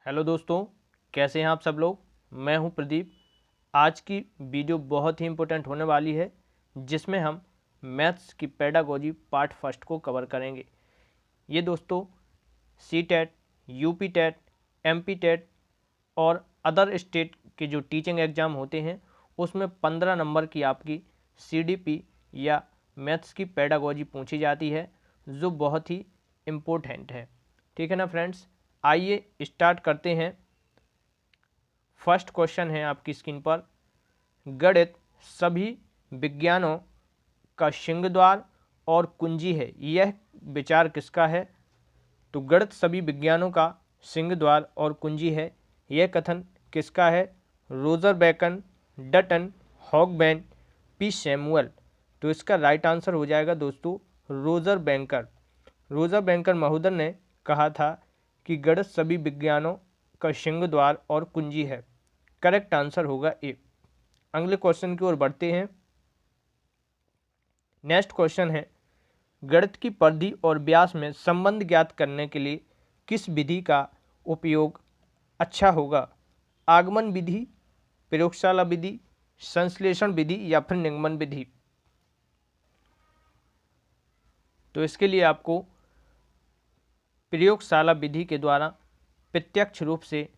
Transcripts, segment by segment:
Hello दोस्तों, कैसे हैं आप सब लोग। मैं हूं प्रदीप। आज की वीडियो बहुत ही इम्पोर्टेंट होने वाली है, जिसमें हम मैथ्स की पेडागोजी पार्ट फर्स्ट को कवर करेंगे। ये दोस्तों C TET, UP TET, MP TET और अदर स्टेट के जो टीचिंग एग्ज़ाम होते हैं उसमें 15 नंबर की आपकी सीडीपी या मैथ्स की पेडागोजी पूछी जाती है, जो बहुत ही इम्पोर्टेंट है। ठीक है ना फ्रेंड्स, आइए स्टार्ट करते हैं। फर्स्ट क्वेश्चन है आपकी स्क्रीन पर, गणित सभी विज्ञानों का सिंह द्वार और कुंजी है, यह विचार किसका है। तो गणित सभी विज्ञानों का सिंह द्वार और कुंजी है, यह कथन किसका है। Roger Bacon, Dutton, Hogben, P Samuel. तो इसका राइट आंसर हो जाएगा दोस्तों रोजर बैंकर। रोजर बैंकर महोदय ने कहा था कि गणित सभी विज्ञानों का सिंह द्वार और कुंजी है। करेक्ट आंसर होगा ए। अगले क्वेश्चन की ओर बढ़ते हैं। नेक्स्ट क्वेश्चन है, गणित की परिधि और व्यास में संबंध ज्ञात करने के लिए किस विधि का उपयोग अच्छा होगा। आगमन विधि, प्रयोगशाला विधि, संश्लेषण विधि या फिर निगमन विधि। तो इसके लिए आपको प्रयोगशाला विधि के द्वारा प्रत्यक्ष रूप से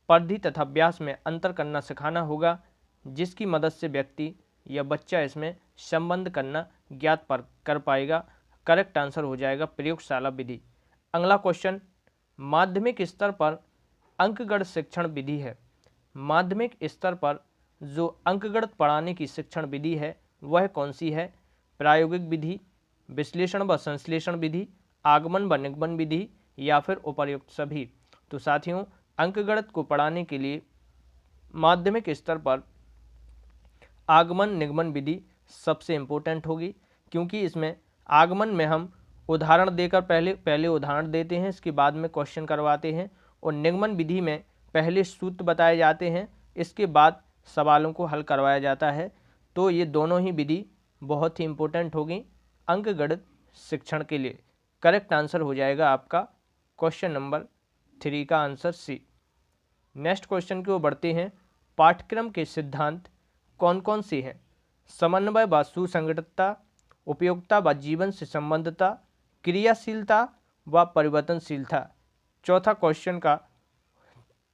परिधि तथा व्यास में अंतर करना सिखाना होगा, जिसकी मदद से व्यक्ति या बच्चा इसमें संबंध करना ज्ञात कर पाएगा। करेक्ट आंसर हो जाएगा प्रयोगशाला विधि। अगला क्वेश्चन, माध्यमिक स्तर पर अंकगणित शिक्षण विधि है। माध्यमिक स्तर पर जो अंकगणित पढ़ाने की शिक्षण विधि है वह कौन सी है। प्रायोगिक विधि, विश्लेषण व संश्लेषण विधि, आगमन व निगमन विधि या फिर उपर्युक्त सभी। तो साथियों, अंकगणित को पढ़ाने के लिए माध्यमिक स्तर पर आगमन निगमन विधि सबसे इम्पोर्टेंट होगी, क्योंकि इसमें आगमन में हम उदाहरण देकर पहले उदाहरण देते हैं, इसके बाद में क्वेश्चन करवाते हैं, और निगमन विधि में पहले सूत्र बताए जाते हैं, इसके बाद सवालों को हल करवाया जाता है। तो ये दोनों ही विधि बहुत ही इम्पोर्टेंट होगी अंकगणित शिक्षण के लिए। करेक्ट आंसर हो जाएगा आपका क्वेश्चन नंबर 3 का आंसर सी। नेक्स्ट क्वेश्चन की ओर बढ़ते हैं। पाठ्यक्रम के सिद्धांत कौन कौन से हैं। समन्वय व सुसंगतता, उपयोगिता व जीवन से संबंधता, क्रियाशीलता व परिवर्तनशीलता। चौथा क्वेश्चन का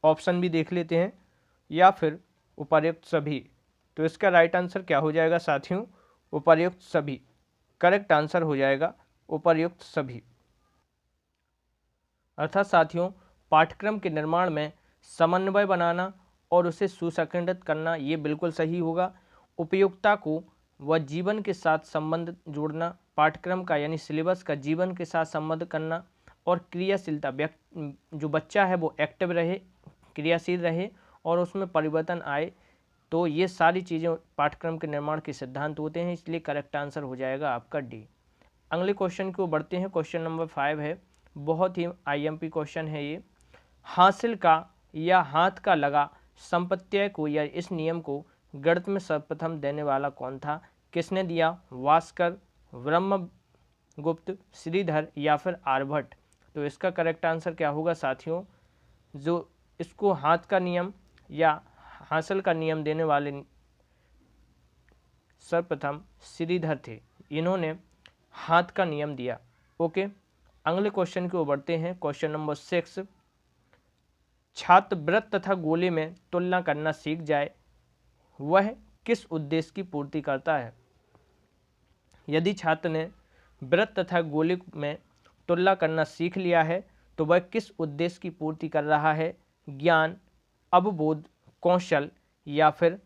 ऑप्शन भी देख लेते हैं, या फिर उपर्युक्त सभी। तो इसका राइट आंसर क्या हो जाएगा साथियों, उपर्युक्त सभी। करेक्ट आंसर हो जाएगा उपर्युक्त सभी। अर्थात साथियों, पाठ्यक्रम के निर्माण में समन्वय बनाना और उसे सुसंगठित करना ये बिल्कुल सही होगा। उपयोगिता को व जीवन के साथ संबंध जोड़ना, पाठ्यक्रम का यानी सिलेबस का जीवन के साथ संबंध करना, और क्रियाशीलता, जो बच्चा है वो एक्टिव रहे, क्रियाशील रहे और उसमें परिवर्तन आए। तो ये सारी चीज़ें पाठ्यक्रम के निर्माण के सिद्धांत होते हैं, इसलिए करेक्ट आंसर हो जाएगा आपका डी। अगले क्वेश्चन को बढ़ते हैं। क्वेश्चन नंबर 5 है, बहुत ही आईएमपी क्वेश्चन है ये। हासिल का या हाथ का लगा संपत्त्यय को या इस नियम को गणित में सर्वप्रथम देने वाला कौन था। किसने दिया, भास्कर, ब्रह्मगुप्त, श्रीधर या फिर आर्यभट्ट। तो इसका करेक्ट आंसर क्या होगा साथियों, जो इसको हाथ का नियम या हासिल का नियम देने वाले सर्वप्रथम श्रीधर थे, इन्होंने हाथ का नियम दिया। ओके, अगले क्वेश्चन की ओर बढ़ते हैं। क्वेश्चन नंबर 6, छात्र वृत्त तथा गोले में तुलना करना सीख जाए, वह किस उद्देश्य की पूर्ति करता है। यदि छात्र ने वृत्त तथा गोले में तुलना करना सीख लिया है तो वह किस उद्देश्य की पूर्ति कर रहा है। ज्ञान, अवबोध, कौशल या फिर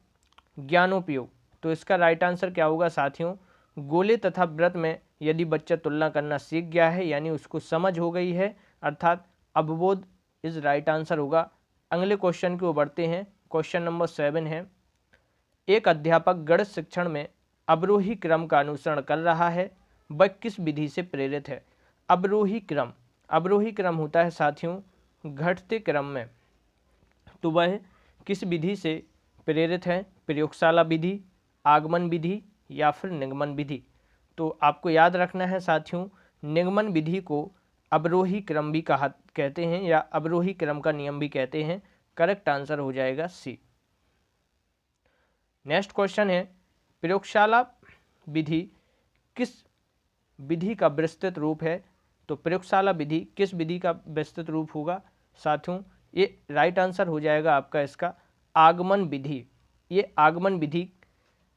ज्ञानोपयोग। तो इसका राइट आंसर क्या होगा साथियों, गोले तथा वृत्त में यदि बच्चा तुलना करना सीख गया है यानी उसको समझ हो गई है, अर्थात अवबोध इज राइट आंसर होगा। अगले क्वेश्चन की ओर बढ़ते हैं। क्वेश्चन नंबर 7 है, एक अध्यापक गणित शिक्षण में अवरोही क्रम का अनुसरण कर रहा है, वह किस विधि से प्रेरित है। अवरोही क्रम, अवरोही क्रम होता है साथियों घटते क्रम में, तो वह किस विधि से प्रेरित है। प्रयोगशाला विधि, आगमन विधि या फिर निगमन विधि। तो आपको याद रखना है साथियों, निगमन विधि को अवरोही क्रम भी कहते हैं या अवरोही क्रम का नियम भी कहते हैं। करेक्ट आंसर हो जाएगा सी। नेक्स्ट क्वेश्चन है, प्रयोगशाला विधि किस विधि का विस्तृत रूप है? तो प्रयोगशाला विधि किस विधि का विस्तृत रूप होगा साथियों? ये राइट आंसर हो जाएगा आपका इसका आगमन विधि। ये आगमन विधि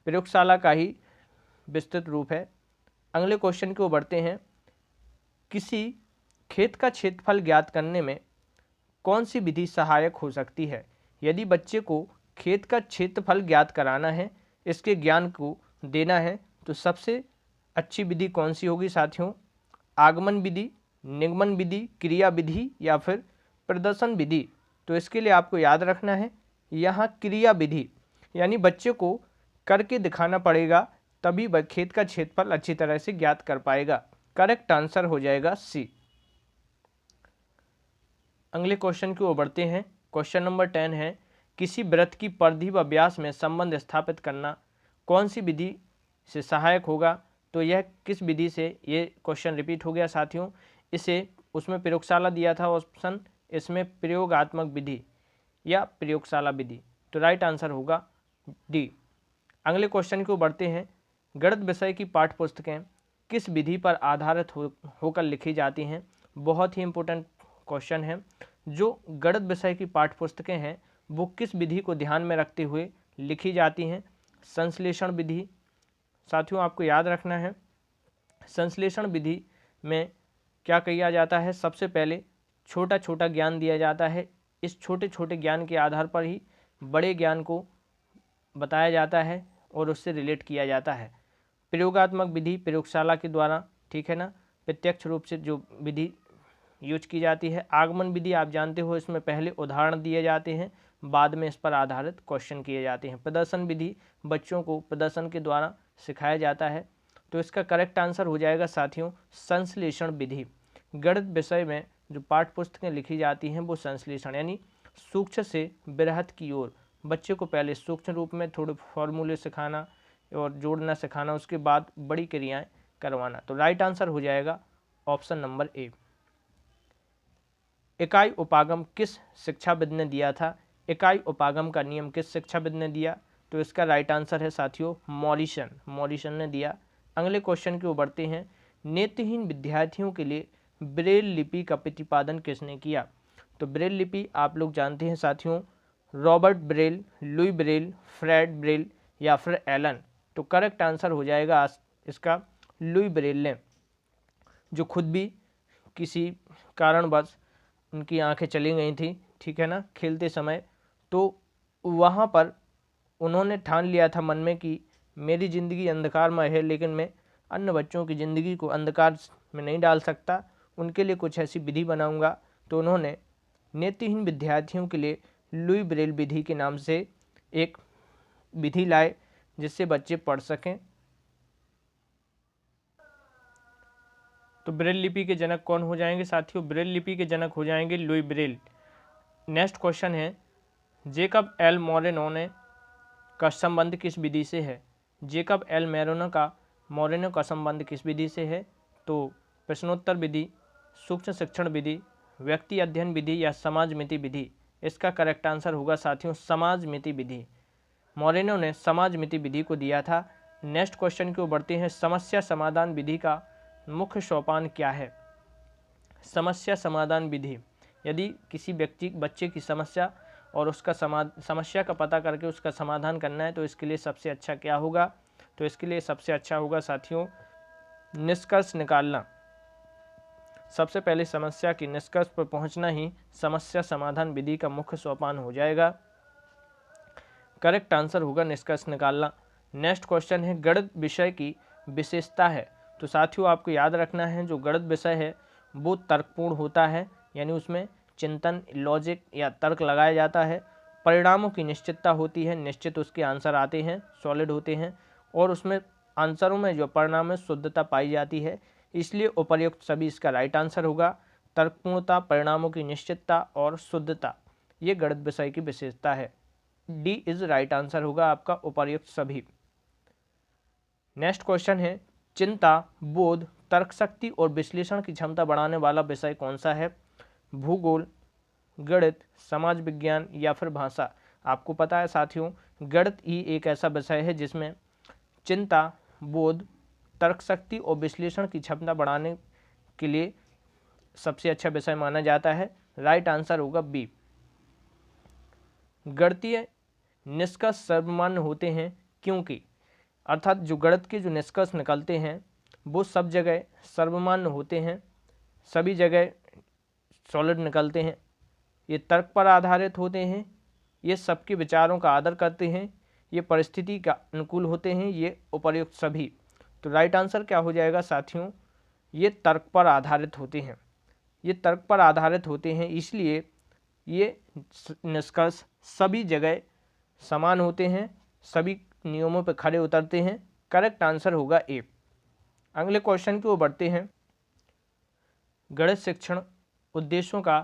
प्रयोगशाला का ही विस्तृत रूप है। अगले क्वेश्चन की ओर बढ़ते हैं, किसी खेत का क्षेत्रफल ज्ञात करने में कौन सी विधि सहायक हो सकती है? यदि बच्चे को खेत का क्षेत्रफल ज्ञात कराना है, इसके ज्ञान को देना है, तो सबसे अच्छी विधि कौन सी होगी साथियों? आगमन विधि, निगमन विधि, क्रिया विधि या फिर प्रदर्शन विधि? तो इसके लिए आपको याद रखना है यहाँ क्रिया विधि, यानी बच्चे को करके दिखाना पड़ेगा, तभी वह खेत का क्षेत्रफल अच्छी तरह से ज्ञात कर पाएगा। करेक्ट आंसर हो जाएगा सी। अगले क्वेश्चन की ओर बढ़ते हैं। क्वेश्चन नंबर 10 है, किसी वृत्त की परिधि व व्यास में संबंध स्थापित करना कौन सी विधि से सहायक होगा? तो यह किस विधि से, ये क्वेश्चन रिपीट हो गया साथियों। इसे उसमें प्रयोगशाला दिया था ऑप्शन, इसमें प्रयोगात्मक विधि या प्रयोगशाला विधि। तो राइट आंसर होगा डी। अगले क्वेश्चन की ओर बढ़ते हैं, गणित विषय की पाठ्य पुस्तकें किस विधि पर आधारित होकर लिखी जाती हैं? बहुत ही इंपॉर्टेंट क्वेश्चन है। जो गणित विषय की पाठ्य पुस्तकें हैं वो किस विधि को ध्यान में रखते हुए लिखी जाती हैं? संश्लेषण विधि। साथियों आपको याद रखना है, संश्लेषण विधि में क्या किया जाता है? सबसे पहले छोटा छोटा ज्ञान दिया जाता है, इस छोटे छोटे ज्ञान के आधार पर ही बड़े ज्ञान को बताया जाता है और उससे रिलेट किया जाता है। प्रयोगात्मक विधि प्रयोगशाला के द्वारा, ठीक है ना, प्रत्यक्ष रूप से जो विधि यूज की जाती है। आगमन विधि आप जानते हो, इसमें पहले उदाहरण दिए जाते हैं, बाद में इस पर आधारित क्वेश्चन किए जाते हैं। प्रदर्शन विधि बच्चों को प्रदर्शन के द्वारा सिखाया जाता है। तो इसका करेक्ट आंसर हो जाएगा साथियों संश्लेषण विधि। गणित विषय में जो पाठ्य पुस्तकें लिखी जाती हैं वो संश्लेषण यानी सूक्ष्म से बृहत की ओर, बच्चे को पहले सूक्ष्म रूप में थोड़े फॉर्मूले सिखाना और जोड़ना सिखाना, उसके बाद बड़ी क्रियाएं करवाना। तो राइट आंसर हो जाएगा ऑप्शन नंबर ए। इकाई उपागम किस शिक्षाविद ने दिया था? इकाई उपागम का नियम किस शिक्षाविद ने दिया? तो इसका राइट आंसर है साथियों मॉरिसन ने दिया। अगले क्वेश्चन की ओर बढ़ते हैं, नेत्रहीन विद्यार्थियों के लिए ब्रेल लिपि का प्रतिपादन किसने किया? तो ब्रेल लिपि आप लोग जानते हैं साथियों, Robert Braille, Louis Braille, Fred Braille या फिर एलन। तो करेक्ट आंसर हो जाएगा इसका लुई ब्रेल ने, जो खुद भी किसी कारणवश उनकी आंखें चली गई थी, ठीक है ना, खेलते समय। तो वहाँ पर उन्होंने ठान लिया था मन में कि मेरी ज़िंदगी अंधकारमय है, लेकिन मैं अन्य बच्चों की ज़िंदगी को अंधकार में नहीं डाल सकता, उनके लिए कुछ ऐसी विधि बनाऊंगा। तो उन्होंने नेत्रहीन विद्यार्थियों के लिए लुई ब्रेल विधि के नाम से एक विधि लाए जिससे बच्चे पढ़ सकें। तो ब्रेल लिपि के जनक कौन हो जाएंगे साथियों? ब्रेल लिपि के जनक हो जाएंगे लुई ब्रेल। नेक्स्ट क्वेश्चन है, जेकब एल मोरेनो का संबंध किस विधि से है? जेकब एल मोरेनो का संबंध किस विधि से है? तो प्रश्नोत्तर विधि, सूक्ष्म शिक्षण विधि, व्यक्ति अध्ययन विधि या समाज मिति विधि? इसका करेक्ट आंसर होगा साथियों समाज मिति विधि। मोरेनो ने समाज मिति विधि को दिया था। नेक्स्ट क्वेश्चन की ओर बढ़ते हैं, समस्या समाधान विधि का मुख्य सोपान क्या है? समस्या समाधान विधि, यदि किसी बच्चे की समस्या और उसका समस्या का पता करके उसका समाधान करना है तो इसके लिए सबसे अच्छा क्या होगा? तो इसके लिए सबसे अच्छा होगा साथियों निष्कर्ष निकालना। सबसे पहले समस्या की निष्कर्ष पर पहुंचना ही समस्या समाधान विधि का मुख्य सोपान हो जाएगा। करेक्ट आंसर होगा निष्कर्ष निकालना। नेक्स्ट क्वेश्चन है, गणित विषय की विशेषता है? तो साथियों आपको याद रखना है, जो गणित विषय है वो तर्कपूर्ण होता है, यानी उसमें चिंतन, लॉजिक या तर्क लगाया जाता है। परिणामों की निश्चितता होती है, निश्चित उसके आंसर आते हैं, सॉलिड होते हैं, और उसमें आंसरों में जो परिणाम में शुद्धता पाई जाती है, इसलिए उपर्युक्त सभी इसका राइट आंसर होगा। तर्कपूर्णता, परिणामों की निश्चितता और शुद्धता, ये गणित विषय की विशेषता है। डी इज राइट आंसर होगा आपका उपर्युक्त सभी। नेक्स्ट क्वेश्चन है, चिंता, बोध, तर्कशक्ति और विश्लेषण की क्षमता बढ़ाने वाला विषय कौन सा है? भूगोल, गणित, समाज विज्ञान या फिर भाषा। आपको पता है साथियों, गणित ही एक ऐसा विषय है जिसमें चिंता, बोध, तर्कशक्ति और विश्लेषण की क्षमता बढ़ाने के लिए सबसे अच्छा विषय माना जाता है। राइट आंसर होगा बी। गणितीय निष्कर्ष सर्वमान्य होते हैं क्योंकि, अर्थात जो गणित के जो निष्कर्ष निकलते हैं वो सब जगह सर्वमान्य होते हैं, सभी जगह सॉलिड निकलते हैं, ये तर्क पर आधारित होते हैं, ये सबके विचारों का आदर करते हैं, ये परिस्थिति का अनुकूल होते हैं, ये उपर्युक्त सभी। तो राइट आंसर क्या हो जाएगा साथियों? ये तर्क पर आधारित होते हैं, ये तर्क पर आधारित होते हैं, इसलिए ये निष्कर्ष सभी जगह समान होते हैं, सभी नियमों पर खड़े उतरते हैं। करेक्ट आंसर होगा ए। अगले क्वेश्चन की ओर बढ़ते हैं। गणित शिक्षण उद्देश्यों का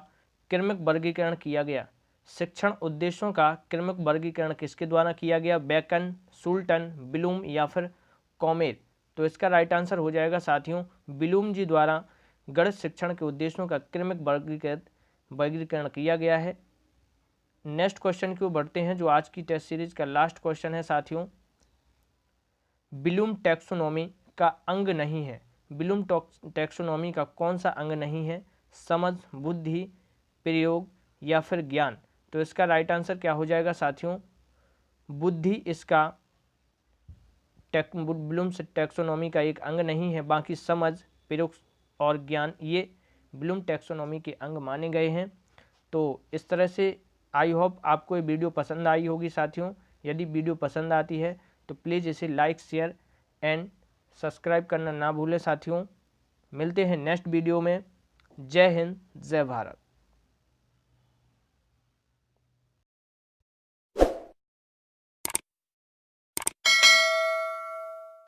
क्रमिक वर्गीकरण किया गया। शिक्षण उद्देश्यों का क्रमिक वर्गीकरण किसके द्वारा किया गया? बेकन, सुल्टन, ब्लूम या फिर कॉमेट। तो इसका राइट आंसर हो जाएगा साथियों ब्लूम जी द्वारा गणित शिक्षण के उद्देश्यों का क्रमिक वर्गीकरण किया गया है। नेक्स्ट क्वेश्चन की ओर बढ़ते हैं, जो आज की टेस्ट सीरीज का लास्ट क्वेश्चन है साथियों। ब्लूम टैक्सोनॉमी का अंग नहीं है। ब्लूम टैक्सोनॉमी का कौन सा अंग नहीं है? समझ, बुद्धि, प्रयोग या फिर ज्ञान। तो इसका राइट आंसर क्या हो जाएगा साथियों? बुद्धि इसका ब्लूम टैक्सोनॉमी का एक अंग नहीं है, बाकी समझ, प्रयोग और ज्ञान ये ब्लूम टैक्सोनॉमी के अंग माने गए हैं। तो इस तरह से आई होप आपको ये वीडियो पसंद आई होगी साथियों। यदि वीडियो पसंद आती है तो प्लीज़ इसे लाइक, शेयर एंड सब्सक्राइब करना ना भूलें साथियों। मिलते हैं नेक्स्ट वीडियो में। जय हिंद, जय भारत।